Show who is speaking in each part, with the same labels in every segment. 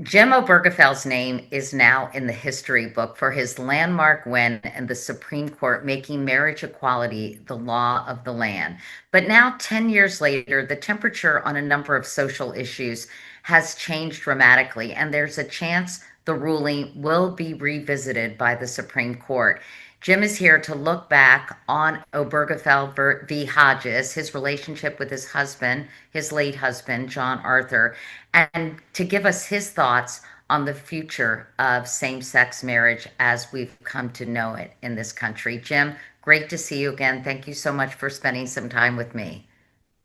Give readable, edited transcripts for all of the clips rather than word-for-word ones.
Speaker 1: Jim Obergefell's name is now in the history book for his landmark win in the Supreme Court, making marriage equality the law of the land. But now, 10 years later, the temperature on a number of social issues has changed dramatically, and there's a chance the ruling will be revisited by the Supreme Court. Jim is here to look back on Obergefell v. Hodges, his relationship with his husband, his late husband, John Arthur, and to give us his thoughts on the future of same sex marriage as we've come to know it in this country. Jim, great to see you again. Thank you so much for spending some time with me.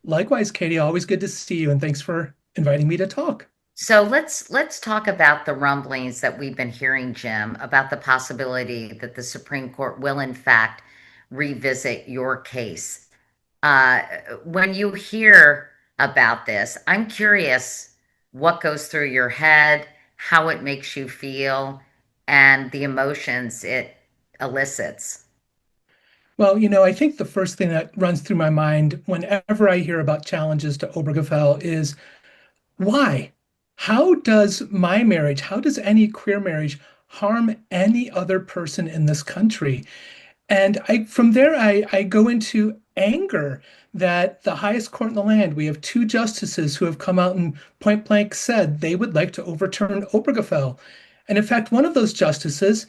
Speaker 2: Likewise, Katie, always good to see you, and thanks for inviting me to talk.
Speaker 1: So let's talk about the rumblings that we've been hearing, Jim, about the possibility that the Supreme Court will in fact revisit your case. Uh, when you hear about this, I'm curious what goes through your head, how it makes you feel, and the emotions it elicits.
Speaker 2: Well, I think the first thing that runs through my mind whenever I hear about challenges to Obergefell is why? How does my marriage, how does any queer marriage harm any other person in this country? And from there, I go into anger that the highest court in the land, we have two justices who have come out and point blank said they would like to overturn Obergefell. And in fact, one of those justices,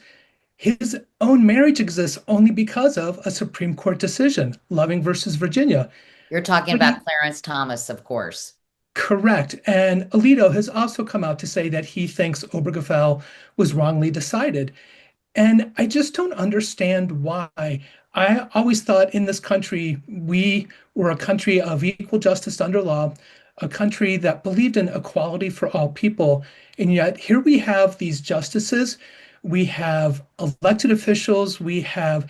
Speaker 2: his own marriage exists only because of a Supreme Court decision, Loving versus Virginia.
Speaker 1: You're talking
Speaker 2: But
Speaker 1: about Clarence Thomas, of course.
Speaker 2: correct. And Alito has also come out to say that he thinks Obergefell was wrongly decided. And I just don't understand why. I always thought in this country, we were a country of equal justice under law, a country that believed in equality for all people. And yet here we have these justices, we have elected officials, we have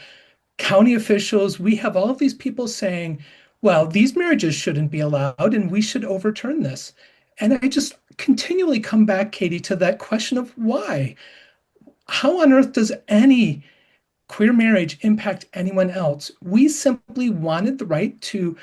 Speaker 2: county officials, we have all of these people saying, well, these marriages shouldn't be allowed and we should overturn this. And I just continually come back, Katie, to that question of why. How on earth does any queer marriage impact anyone else? We simply wanted the right to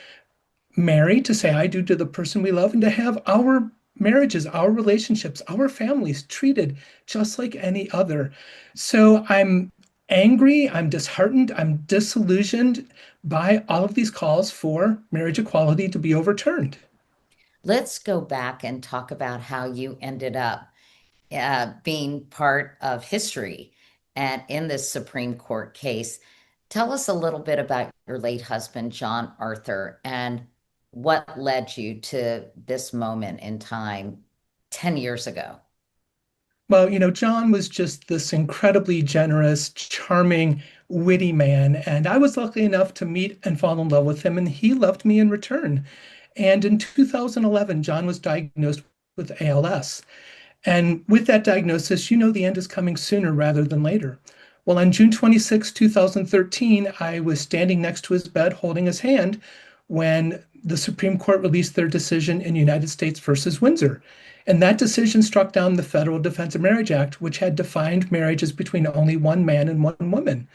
Speaker 2: marry, to say I do to the person we love, and to have our marriages, our relationships, our families treated just like any other. So I'm angry, I'm disheartened, I'm disillusioned by all of these calls for marriage equality to be overturned.
Speaker 1: Let's go back and talk about how you ended up being part of history and in this Supreme Court case. Tell us a little bit about your late husband, John Arthur, and what led you to this moment in time 10 years ago.
Speaker 2: Well, John was just this incredibly generous, charming, witty man. And I was lucky enough to meet and fall in love with him, and he loved me in return. And in 2011, John was diagnosed with ALS. And with that diagnosis, the end is coming sooner rather than later. Well, on June 26, 2013, I was standing next to his bed holding his hand when the Supreme Court released their decision in United States versus Windsor. And that decision struck down the Federal Defense of Marriage Act, which had defined marriages between only one man and one woman.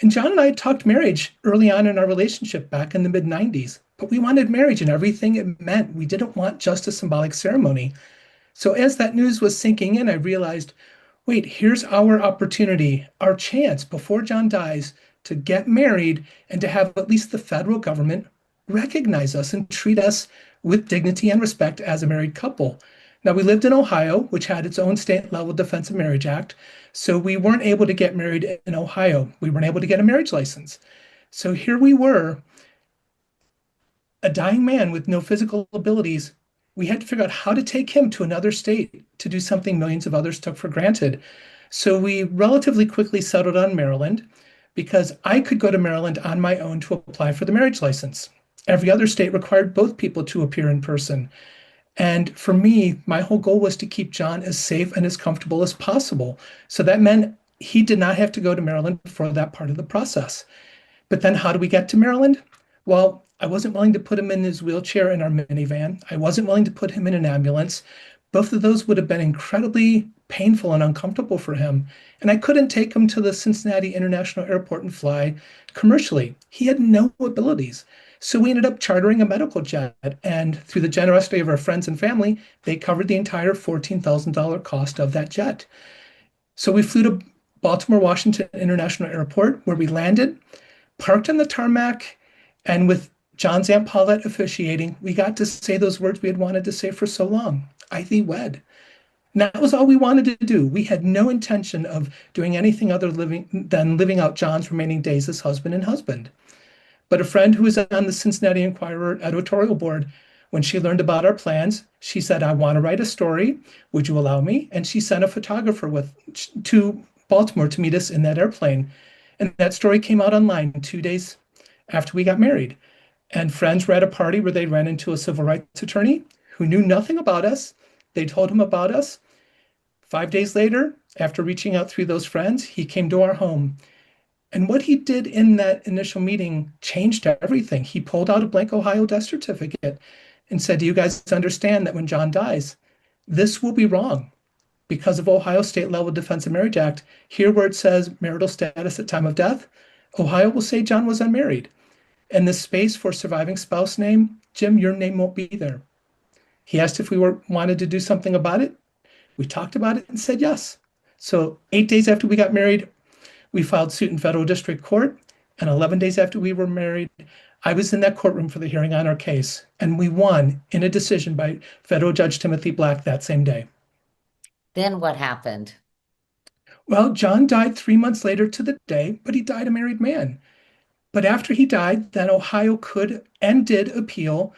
Speaker 2: And John and I talked marriage early on in our relationship back in the mid 90s, but we wanted marriage and everything it meant. We didn't want just a symbolic ceremony. So as that news was sinking in, I realized, wait, here's our opportunity, our chance before John dies to get married and to have at least the federal government recognize us and treat us with dignity and respect as a married couple. Now, we lived in Ohio, which had its own state level Defense of Marriage Act. So we weren't able to get married in Ohio. We weren't able to get a marriage license. So here we were, a dying man with no physical abilities. We had to figure out how to take him to another state to do something millions of others took for granted. So we relatively quickly settled on Maryland because I could go to Maryland on my own to apply for the marriage license. Every other state required both people to appear in person. And for me, my whole goal was to keep John as safe and as comfortable as possible. So that meant he did not have to go to Maryland for that part of the process. But then how do we get to Maryland? Well, I wasn't willing to put him in his wheelchair in our minivan. I wasn't willing to put him in an ambulance. Both of those would have been incredibly painful and uncomfortable for him. And I couldn't take him to the Cincinnati International Airport and fly commercially. He had no abilities. So we ended up chartering a medical jet. And through the generosity of our friends and family, they covered the entire $14,000 cost of that jet. So we flew to Baltimore Washington International Airport, where we landed, parked on the tarmac, and with John's Aunt Paulette officiating, we got to say those words we had wanted to say for so long. I thee wed. And that was all we wanted to do. We had no intention of doing anything other than living out John's remaining days as husband and husband. But a friend who was on the Cincinnati Enquirer editorial board, when she learned about our plans, she said, I want to write a story. Would you allow me? And she sent a photographer to Baltimore to meet us in that airplane. And that story came out online 2 days after we got married. And friends were at a party where they ran into a civil rights attorney who knew nothing about us. They told him about us. 5 days later, after reaching out through those friends, he came to our home. And what he did in that initial meeting changed everything. He pulled out a blank Ohio death certificate and said, do you guys understand that when John dies, this will be wrong because of Ohio State Level Defense of Marriage Act. Here where it says marital status at time of death, Ohio will say John was unmarried. And the space for surviving spouse name, Jim, your name won't be there. He asked if we wanted to do something about it. We talked about it and said yes. So 8 days after we got married, we filed suit in federal district court. And 11 days after we were married, I was in that courtroom for the hearing on our case. And we won in a decision by federal Judge Timothy Black that same day.
Speaker 1: Then what happened?
Speaker 2: Well, John died 3 months later to the day, but he died a married man. But after he died, then Ohio could and did appeal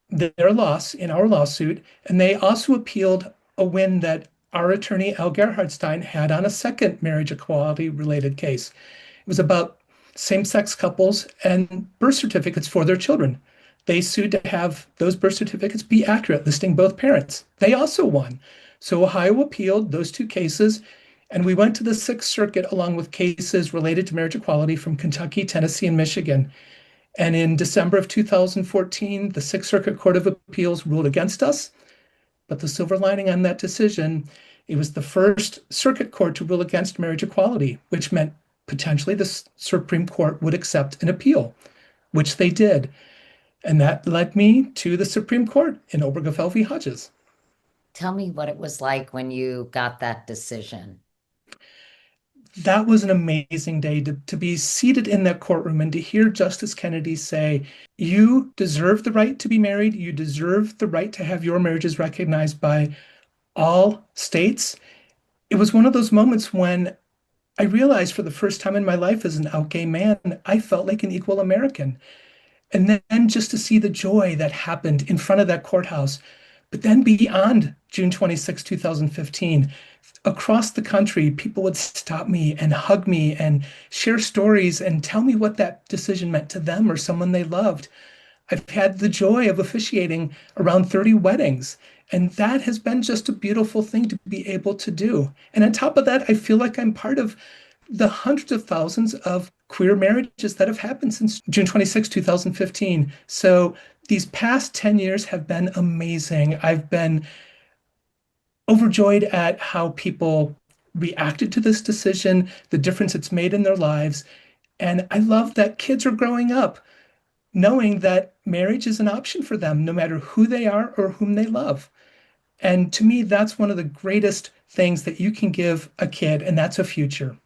Speaker 2: their loss in our lawsuit. And they also appealed a win that our attorney, Al Gerhardstein, had on a second marriage equality related case. It was about same sex couples and birth certificates for their children. They sued to have those birth certificates be accurate, listing both parents. They also won. So Ohio appealed those two cases, and we went to the Sixth Circuit along with cases related to marriage equality from Kentucky, Tennessee, and Michigan. And in December of 2014, the Sixth Circuit Court of Appeals ruled against us. But the silver lining on that decision, it was the first circuit court to rule against marriage equality, which meant potentially the Supreme Court would accept an appeal, which they did. And that led me to the Supreme Court in Obergefell v. Hodges.
Speaker 1: Tell me what it was like when you got that decision.
Speaker 2: That was an amazing day to be seated in that courtroom and to hear Justice Kennedy say, you deserve the right to be married. You deserve the right to have your marriages recognized by all states. It was one of those moments when I realized for the first time in my life as an out gay man, I felt like an equal American. And then just to see the joy that happened in front of that courthouse, but then beyond June 26, 2015, across the country, people would stop me and hug me and share stories and tell me what that decision meant to them or someone they loved. I've had the joy of officiating around 30 weddings, and that has been just a beautiful thing to be able to do. And on top of that, I feel like I'm part of the hundreds of thousands of queer marriages that have happened since June 26, 2015. So these past 10 years have been amazing. I've been overjoyed at how people reacted to this decision, the difference it's made in their lives. And I love that kids are growing up knowing that marriage is an option for them, no matter who they are or whom they love. And to me, that's one of the greatest things that you can give a kid, and that's a future.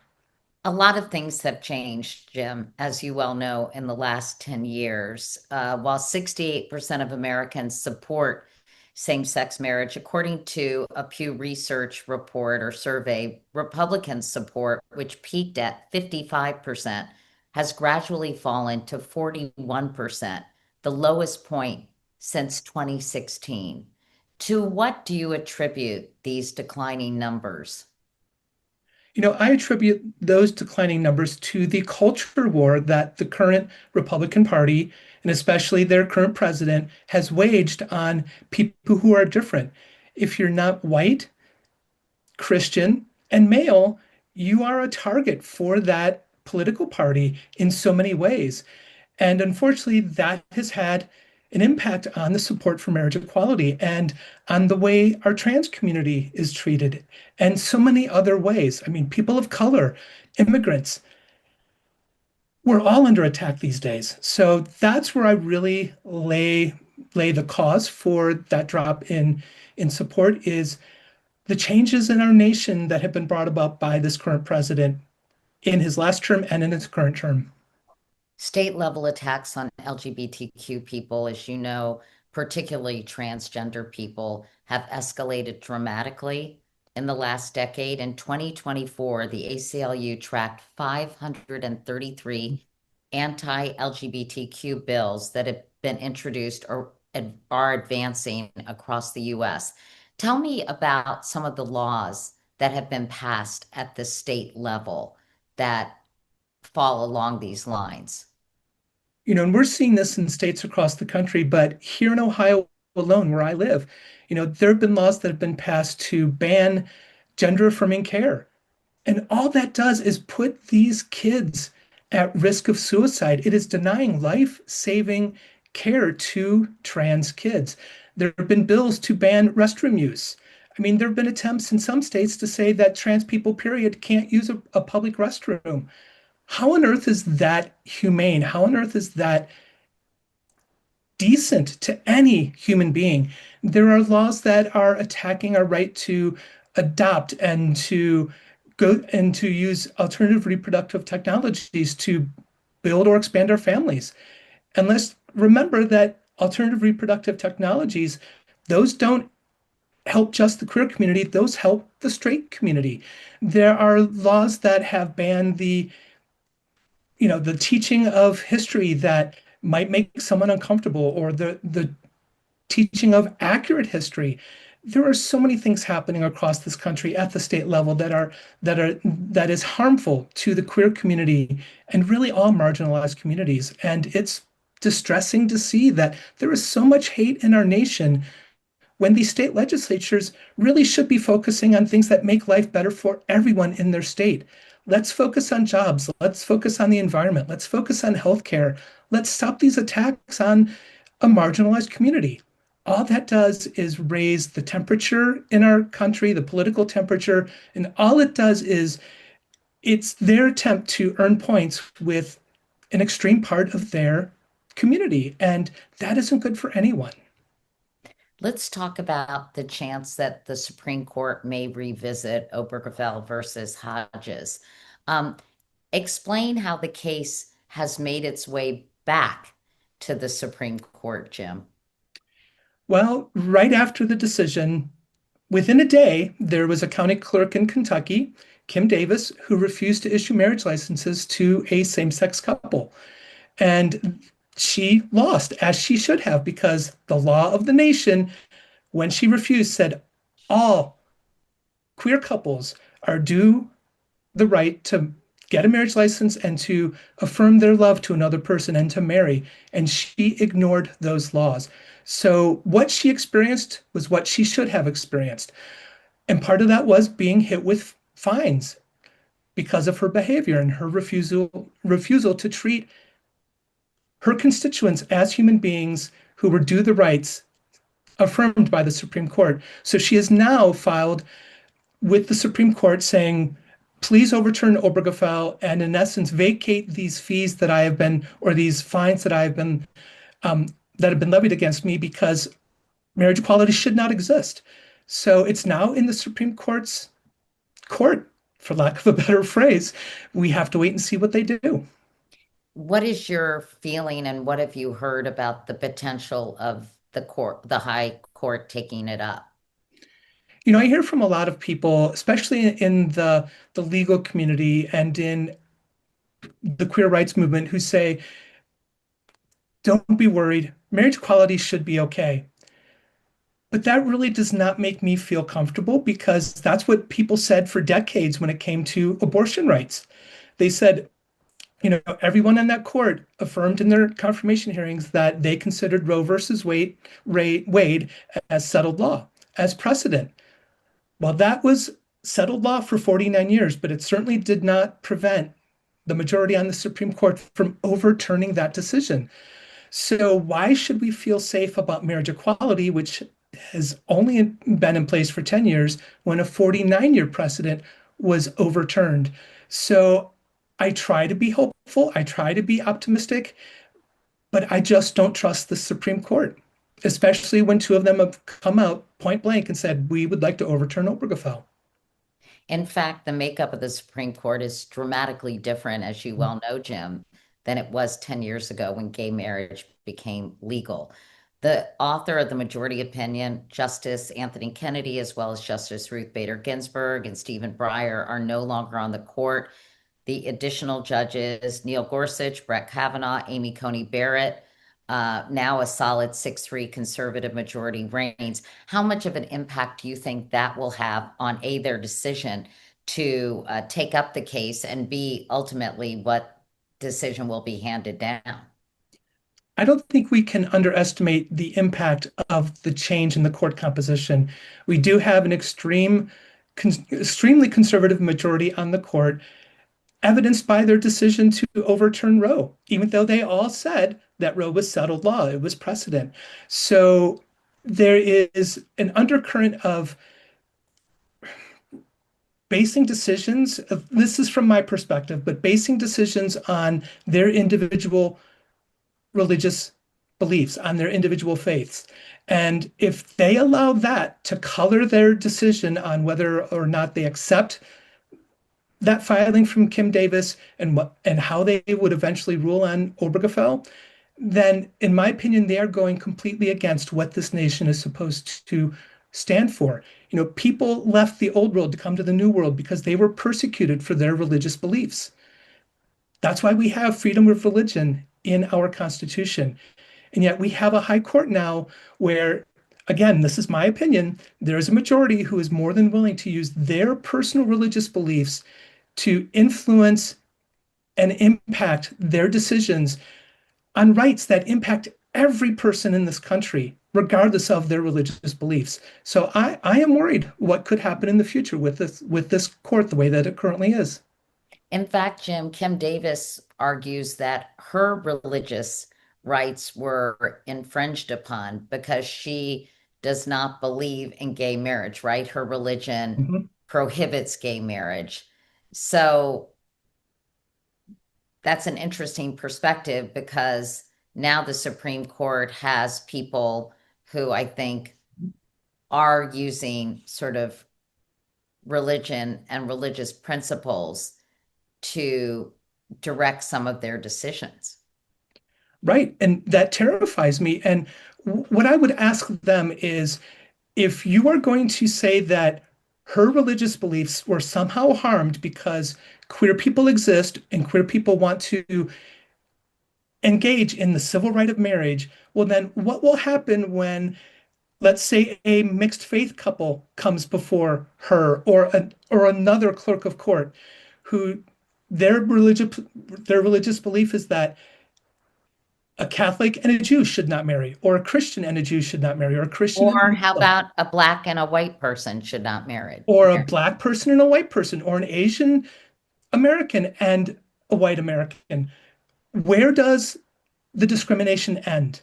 Speaker 1: A lot of things have changed, Jim, as you well know, in the last 10 years. While 68% of Americans support same-sex marriage, according to a Pew Research report or survey, Republican support, which peaked at 55%, has gradually fallen to 41%, the lowest point since 2016. To what do you attribute these declining numbers?
Speaker 2: I attribute those declining numbers to the culture war that the current Republican Party, and especially their current president, has waged on people who are different. If you're not white, Christian, and male, you are a target for that political party in so many ways. And unfortunately, that has had an impact on the support for marriage equality and on the way our trans community is treated, and so many other ways. I mean, people of color, immigrants, we're all under attack these days. So that's where I really lay the cause for that drop in support is the changes in our nation that have been brought about by this current president in his last term and in his current term.
Speaker 1: State level attacks on LGBTQ people, as you know, particularly transgender people, have escalated dramatically in the last decade. In 2024, the ACLU tracked 533 anti-LGBTQ bills that have been introduced or are advancing across the US. Tell me about some of the laws that have been passed at the state level that fall along these lines.
Speaker 2: And we're seeing this in states across the country, but here in Ohio alone, where I live, there have been laws that have been passed to ban gender affirming care. And all that does is put these kids at risk of suicide. It is denying life-saving care to trans kids. There have been bills to ban restroom use. I mean, there have been attempts in some states to say that trans people, period, can't use a public restroom. How on earth is that humane? How on earth is that decent to any human being? There are laws that are attacking our right to adopt and to go and to use alternative reproductive technologies to build or expand our families. And let's remember that alternative reproductive technologies, those don't help just the queer community, those help the straight community. There are laws that have banned the teaching of history that might make someone uncomfortable, or the teaching of accurate history. There are so many things happening across this country at the state level that is harmful to the queer community and really all marginalized communities. And it's distressing to see that there is so much hate in our nation when these state legislatures really should be focusing on things that make life better for everyone in their state. Let's focus on jobs. Let's focus on the environment. Let's focus on healthcare. Let's stop these attacks on a marginalized community. All that does is raise the temperature in our country, the political temperature, and all it does is it's their attempt to earn points with an extreme part of their community, and that isn't good for anyone.
Speaker 1: Let's talk about the chance that the Supreme Court may revisit Obergefell versus Hodges. Um, Explain how the case has made its way back to the Supreme Court, Jim.
Speaker 2: Well, right after the decision, within a day, there was a county clerk in Kentucky, Kim Davis, who refused to issue marriage licenses to a same-sex couple. And she lost, as she should have, because the law of the nation, when she refused, said all queer couples are due the right to get a marriage license and to affirm their love to another person and to marry. And she ignored those laws. So what she experienced was what she should have experienced. And part of that was being hit with fines because of her behavior and her refusal to treat her constituents as human beings who were due the rights affirmed by the Supreme Court. So she has now filed with the Supreme Court saying, please overturn Obergefell and in essence vacate these fees that I have been, or these fines that I have been, that have been levied against me, because marriage equality should not exist. So it's now in the Supreme Court's court, for lack of a better phrase. We have to wait and see what they do.
Speaker 1: What is your feeling and what have you heard about the potential of the court, the high court taking it up?
Speaker 2: I hear from a lot of people, especially in the legal community and in the queer rights movement, who say, don't be worried, marriage equality should be okay. But that really does not make me feel comfortable, because that's what people said for decades when it came to abortion rights. They said, everyone in that court affirmed in their confirmation hearings that they considered Roe versus Wade as settled law, as precedent. Well, that was settled law for 49 years, but it certainly did not prevent the majority on the Supreme Court from overturning that decision. So why should we feel safe about marriage equality, which has only been in place for 10 years when a 49-year precedent was overturned? So I try to be hopeful, I try to be optimistic, but I just don't trust the Supreme Court, especially when two of them have come out point blank and said, we would like to overturn Obergefell.
Speaker 1: In fact, the makeup of the Supreme Court is dramatically different, as you well know, Jim, than it was 10 years ago when gay marriage became legal. The author of the majority opinion, Justice Anthony Kennedy, as well as Justice Ruth Bader Ginsburg and Stephen Breyer, are no longer on the court. The additional judges, Neil Gorsuch, Brett Kavanaugh, Amy Coney Barrett, now a solid 6-3 conservative majority reigns. How much of an impact do you think that will have on A, their decision to take up the case, and B, ultimately what decision will be handed down?
Speaker 2: I don't think we can underestimate the impact of the change in the court composition. We do have an extremely conservative majority on the court, evidenced by their decision to overturn Roe, even though they all said that Roe was settled law, it was precedent. So there is an undercurrent of basing decisions, this is from my perspective, but basing decisions on their individual religious beliefs, on their individual faiths. And if they allow that to color their decision on whether or not they accept that filing from Kim Davis and how they would eventually rule on Obergefell, then in my opinion, they are going completely against what this nation is supposed to stand for. You know, people left the old world to come to the new world because they were persecuted for their religious beliefs. That's why we have freedom of religion in our Constitution. And yet we have a high court now where, again, this is my opinion, there is a majority who is more than willing to use their personal religious beliefs to influence and impact their decisions on rights that impact every person in this country, regardless of their religious beliefs. So I am worried what could happen in the future with this court the way that it currently is.
Speaker 1: In fact, Jim, Kim Davis argues that her religious rights were infringed upon because she does not believe in gay marriage, right? Her religion
Speaker 2: Mhm.
Speaker 1: prohibits gay marriage. So that's an interesting perspective because now the Supreme Court has people who I think are using sort of religion and religious principles to direct some of their decisions.
Speaker 2: Right. And that terrifies me. And what I would ask them is if you are going to say that her religious beliefs were somehow harmed because queer people exist and queer people want to engage in the civil right of marriage, well, then what will happen when, let's say, a mixed faith couple comes before her or another clerk of court who their religious belief is that a Catholic and a Jew should not marry, or a Christian and a Jew should not marry, or a Christian and a
Speaker 1: Or how
Speaker 2: Muslim,
Speaker 1: about a black and a white person should not marry?
Speaker 2: or a black person and a white person, or an Asian American and a white American. Where does the discrimination end?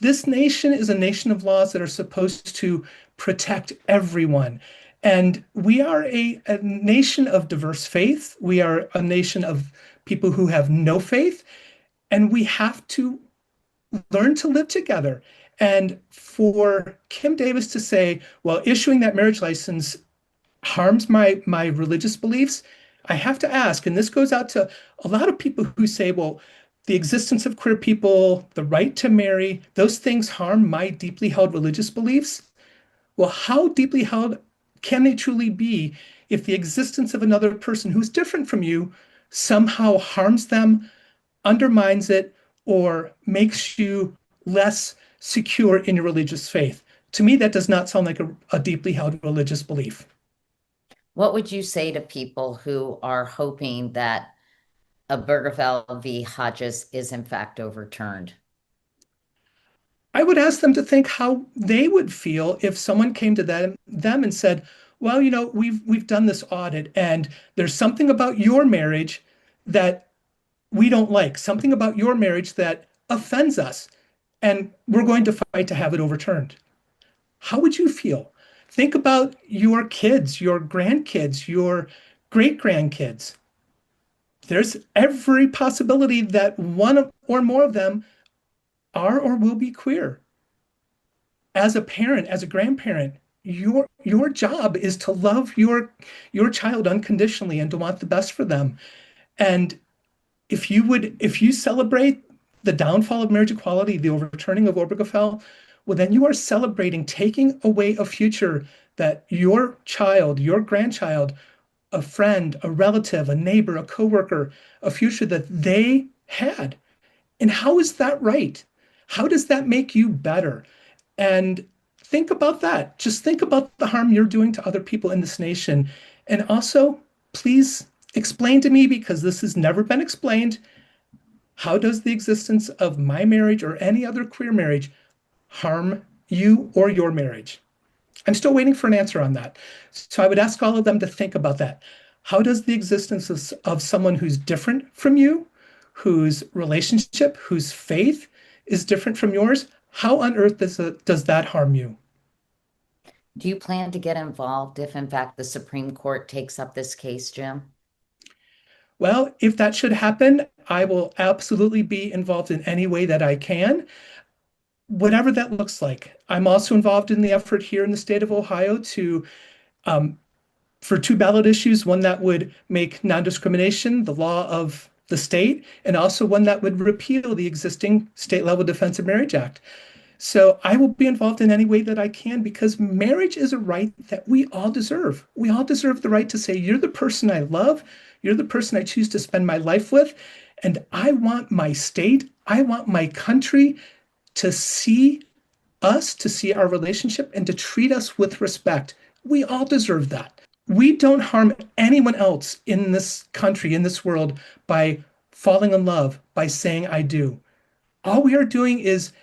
Speaker 2: This nation is a nation of laws that are supposed to protect everyone. And we are a nation of diverse faith. We are a nation of people who have no faith, and we have to learn to live together. And for Kim Davis to say, well, issuing that marriage license harms my religious beliefs, I have to ask, and this goes out to a lot of people who say, well, the existence of queer people, the right to marry, those things harm my deeply held religious beliefs. Well, how deeply held can they truly be if the existence of another person who's different from you somehow harms them, undermines it, or makes you less secure in your religious faith? To me, that does not sound like a deeply held religious belief.
Speaker 1: What would you say to people who are hoping that Obergefell v. Hodges is in fact overturned?
Speaker 2: I would ask them to think how they would feel if someone came to them and said, "Well, you know, we've done this audit, and there's something about your marriage that we don't like, something about your marriage that offends us, and we're going to fight to have it overturned. How would you feel? Think about your kids, your grandkids, your great grandkids. There's every possibility that one or more of them are or will be queer. As a parent, as a grandparent, your job is to love your child unconditionally and to want the best for them. And if you celebrate the downfall of marriage equality, the overturning of Obergefell, well, then you are celebrating taking away a future that your child, your grandchild, a friend, a relative, a neighbor, a coworker, a future that they had. And how is that right? How does that make you better? And think about that. Just think about the harm you're doing to other people in this nation. And also, please explain to me, because this has never been explained, how does the existence of my marriage or any other queer marriage harm you or your marriage? I'm still waiting for an answer on that. So I would ask all of them to think about that. How does the existence of someone who's different from you, whose relationship, whose faith is different from yours, how on earth does that harm you?
Speaker 1: Do you plan to get involved if, in fact, the Supreme Court takes up this case, Jim?
Speaker 2: Well, if that should happen, I will absolutely be involved in any way that I can, whatever that looks like. I'm also involved in the effort here in the state of Ohio to um, for two ballot issues, one that would make non-discrimination the law of the state, and also one that would repeal the existing state level Defense of Marriage Act. So I will be involved in any way that I can because marriage is a right that we all deserve. We all deserve the right to say, you're the person I love, you're the person I choose to spend my life with, and I want my state, I want my country to see us, to see our relationship, and to treat us with respect. We all deserve that. We don't harm anyone else in this country, in this world, by falling in love, by saying I do. All we are doing is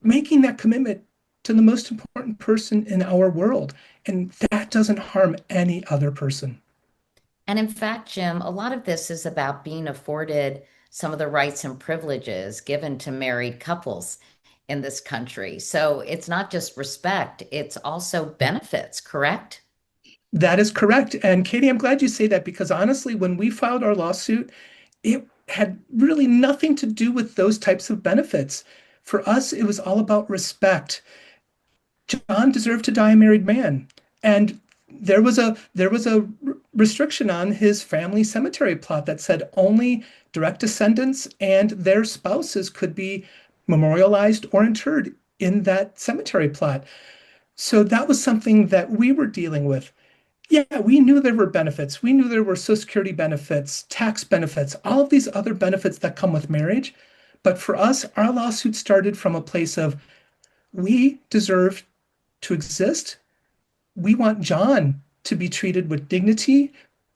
Speaker 2: making that commitment to the most important person in our world. And that doesn't harm any other person.
Speaker 1: And in fact, Jim, a lot of this is about being afforded some of the rights and privileges given to married couples in this country. So it's not just respect, it's also benefits, correct?
Speaker 2: That is correct. And Katie, I'm glad you say that because honestly, when we filed our lawsuit, it had really nothing to do with those types of benefits. For us, it was all about respect. John deserved to die a married man. And there was a restriction on his family cemetery plot that said only direct descendants and their spouses could be memorialized or interred in that cemetery plot. So that was something that we were dealing with. Yeah, we knew there were benefits. We knew there were Social Security benefits, tax benefits, all of these other benefits that come with marriage. But for us, our lawsuit started from a place of we deserve to exist. We want John to be treated with dignity.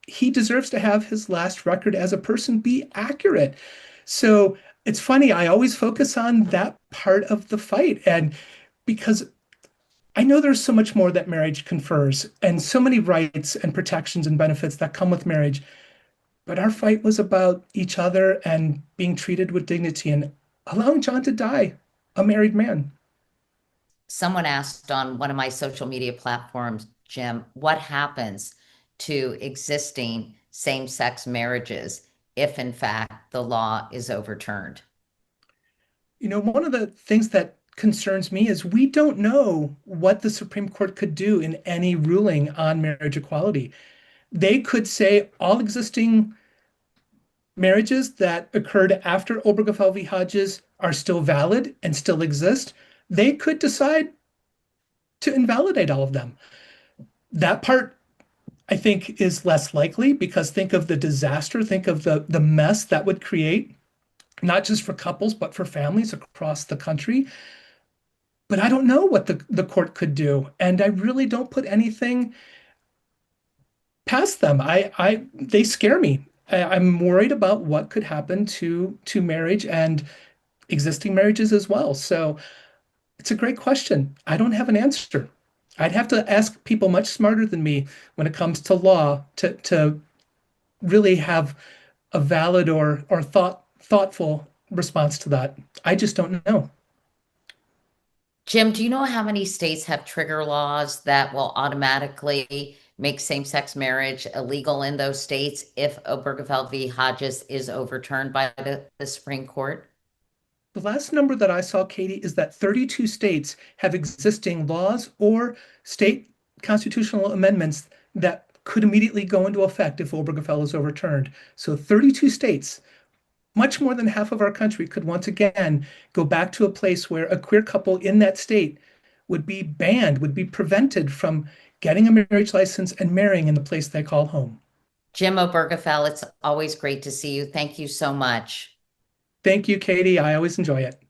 Speaker 2: He deserves to have his last record as a person be accurate. So it's funny, I always focus on that part of the fight. And because I know there's so much more that marriage confers and so many rights and protections and benefits that come with marriage. But our fight was about each other and being treated with dignity and allowing John to die a married man.
Speaker 1: Someone asked on one of my social media platforms, Jim, what happens to existing same-sex marriages if, in fact, the law is overturned?
Speaker 2: You know, one of the things that concerns me is we don't know what the Supreme Court could do in any ruling on marriage equality. They could say all existing marriages that occurred after Obergefell v. Hodges are still valid and still exist. They could decide to invalidate all of them. That part, I think, is less likely because think of the disaster, think of the mess that would create, not just for couples, but for families across the country. But I don't know what the court could do. And I really don't put anything past them. They scare me. I'm worried about what could happen to marriage and existing marriages as well. So it's a great question. I don't have an answer. I'd have to ask people much smarter than me when it comes to law to really have a valid or thoughtful response to that. I just don't know.
Speaker 1: Jim, do you know how many states have trigger laws that will automatically make same-sex marriage illegal in those states if Obergefell v. Hodges is overturned by the Supreme Court?
Speaker 2: The last number that I saw, Katie, is that 32 states have existing laws or state constitutional amendments that could immediately go into effect if Obergefell is overturned. So 32 states, much more than half of our country, could once again go back to a place where a queer couple in that state would be banned, would be prevented from getting a marriage license and marrying in the place they call home.
Speaker 1: Jim Obergefell, it's always great to see you. Thank you so much.
Speaker 2: Thank you, Katie. I always enjoy it.